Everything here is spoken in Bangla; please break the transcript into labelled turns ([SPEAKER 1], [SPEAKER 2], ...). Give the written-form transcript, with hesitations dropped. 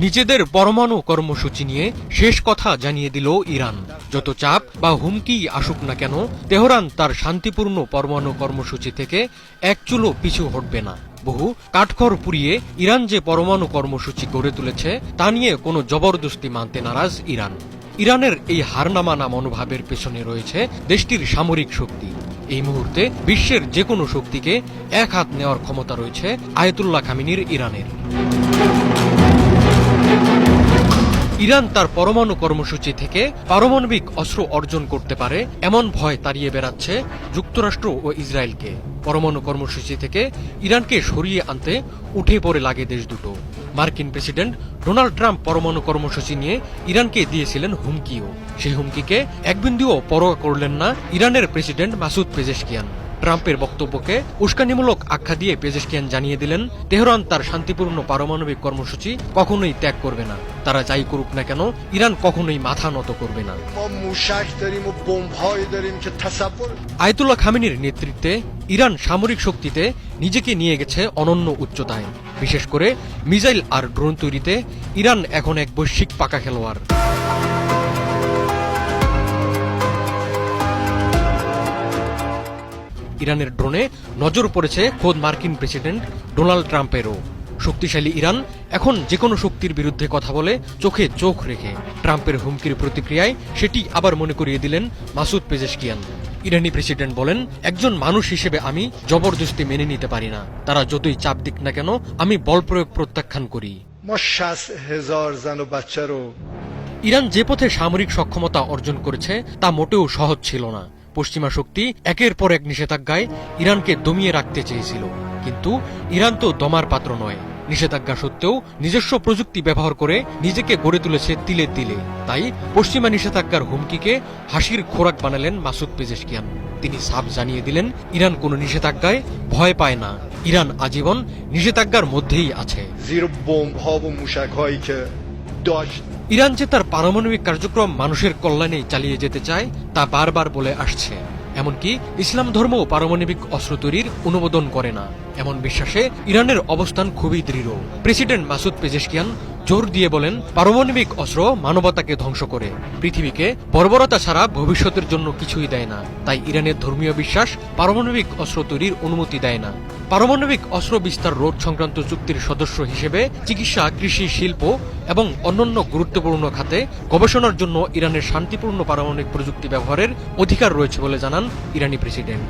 [SPEAKER 1] নিজেদের পরমাণু কর্মসূচি নিয়ে শেষ কথা জানিয়ে দিল ইরান। যত চাপ বা হুমকি আসুক না কেন, তেহরান তার শান্তিপূর্ণ পরমাণু কর্মসূচি থেকে এক চুলও পিছু হটবে না। বহু কাঠখড় পুড়িয়ে ইরান যে পরমাণু কর্মসূচি গড়ে তুলেছে তা নিয়ে কোনো জবরদস্তি মানতে নারাজ ইরান। ইরানের এই হার না মানা মনোভাবের পেছনে রয়েছে দেশটির সামরিক শক্তি। এই মুহূর্তে বিশ্বের যে কোনো শক্তিকে এক হাত নেওয়ার ক্ষমতা রয়েছে আয়াতুল্লাহ খামেনির ইরানের। ইরান তার পরমাণু কর্মসূচি থেকে পারমাণবিক অস্ত্র অর্জন করতে পারে এমন ভয় তাড়িয়ে বেড়াচ্ছে যুক্তরাষ্ট্র ও ইসরায়েলকে। পরমাণু কর্মসূচি থেকে ইরানকে সরিয়ে আনতে উঠে পড়ে লাগে দেশ দুটো। মার্কিন প্রেসিডেন্ট ডোনাল্ড ট্রাম্প পরমাণু কর্মসূচি নিয়ে ইরানকে দিয়েছিলেন হুমকিও। সেই হুমকিকে একবিন্দুও পরোয়া করলেন না ইরানের প্রেসিডেন্ট মাসুদ পেজেশকিয়ান। ট্রাম্পের বক্তব্যকে উস্কানিমূলক আখ্যা দিয়ে পেজেশকিয়ান জানিয়ে দিলেন, তেহরান তার শান্তিপূর্ণ পারমাণবিক কর্মসূচি কখনোই ত্যাগ করবে না। তারা যাই করুক না কেন, ইরান কখনোই মাথা নত করবে না। আয়াতুল্লাহ খামেনির নেতৃত্বে ইরান সামরিক শক্তিতে নিজেকে নিয়ে গেছে অনন্য উচ্চতায়। বিশেষ করে মিসাইল আর ড্রোন তৈরিতে ইরান এখন এক বৈশ্বিক পাকা খেলোয়াড়। ইরানের ড্রোনে নজর পড়েছে খোদ মার্কিন প্রেসিডেন্ট ডোনাল্ড ট্রাম্পেরও। শক্তিশালী ইরান এখন যে কোনো শক্তির বিরুদ্ধে কথা বলে চোখে চোখ রেখে। ট্রাম্পের হুমকির প্রতিক্রিয়ায় সেটি আবার মনে করিয়ে দিলেন মাসুদ পেজেশকিয়ান। ইরানি প্রেসিডেন্ট বলেন, একজন মানুষ হিসেবে আমি জবরদস্তি মেনে নিতে পারি না। তারা যতই চাপ দিক না কেন, আমি বল প্রয়োগ প্রত্যাখ্যান করি। ইরান যে পথে সামরিক সক্ষমতা অর্জন করেছে তা মোটেও সহজ ছিল না। পশ্চিমা শক্তি একের পর এক নিষেধাজ্ঞায় ইরানকে দমিয়ে রাখতে চেয়েছিল, কিন্তু ইরান তো দমার পাত্র নয়। নিষেধাজ্ঞা সত্ত্বেও নিজস্ব প্রযুক্তি ব্যবহার করে নিজেকে গড়ে তুলেছে তিলে তিলে। তাই পশ্চিমা নিষেধাজ্ঞার হুমকিকে হাসির খোরাক বানালেন মাসুদ পেজেশকিয়ান। তিনি সাফ জানিয়ে দিলেন, ইরান কোনো নিষেধাজ্ঞায় ভয় পায় না। ইরান আজীবন নিষেধাজ্ঞার মধ্যেই আছে। ইরান যে তার পারমাণবিক কার্যক্রম মানুষের কল্যাণে চালিয়ে যেতে চায় তা বারবার বলে আসছে। এমনকি ইসলাম ধর্মও পারমাণবিক অস্ত্র তৈরির অনুমোদন করে না। এমন বিশ্বাসে ইরানের অবস্থান খুবই দৃঢ়। প্রেসিডেন্ট মাসুদ পেজেশকিয়ান জোর দিয়ে বলেন, পারমাণবিক অস্ত্র মানবতাকে ধ্বংস করে, পৃথিবীকে বর্বরতা ছাড়া ভবিষ্যতের জন্য কিছুই দেয় না। তাই ইরানের ধর্মীয় বিশ্বাস পারমাণবিক অস্ত্র তৈরির অনুমতি দেয় না। পারমাণবিক অস্ত্র বিস্তার রোধ সংক্রান্ত চুক্তির সদস্য হিসেবে চিকিৎসা, কৃষি, শিল্প এবং অন্যান্য গুরুত্বপূর্ণ খাতে গবেষণার জন্য ইরানের শান্তিপূর্ণ পারমাণবিক প্রযুক্তি ব্যবহারের অধিকার রয়েছে বলে জানান ইরানি প্রেসিডেন্ট।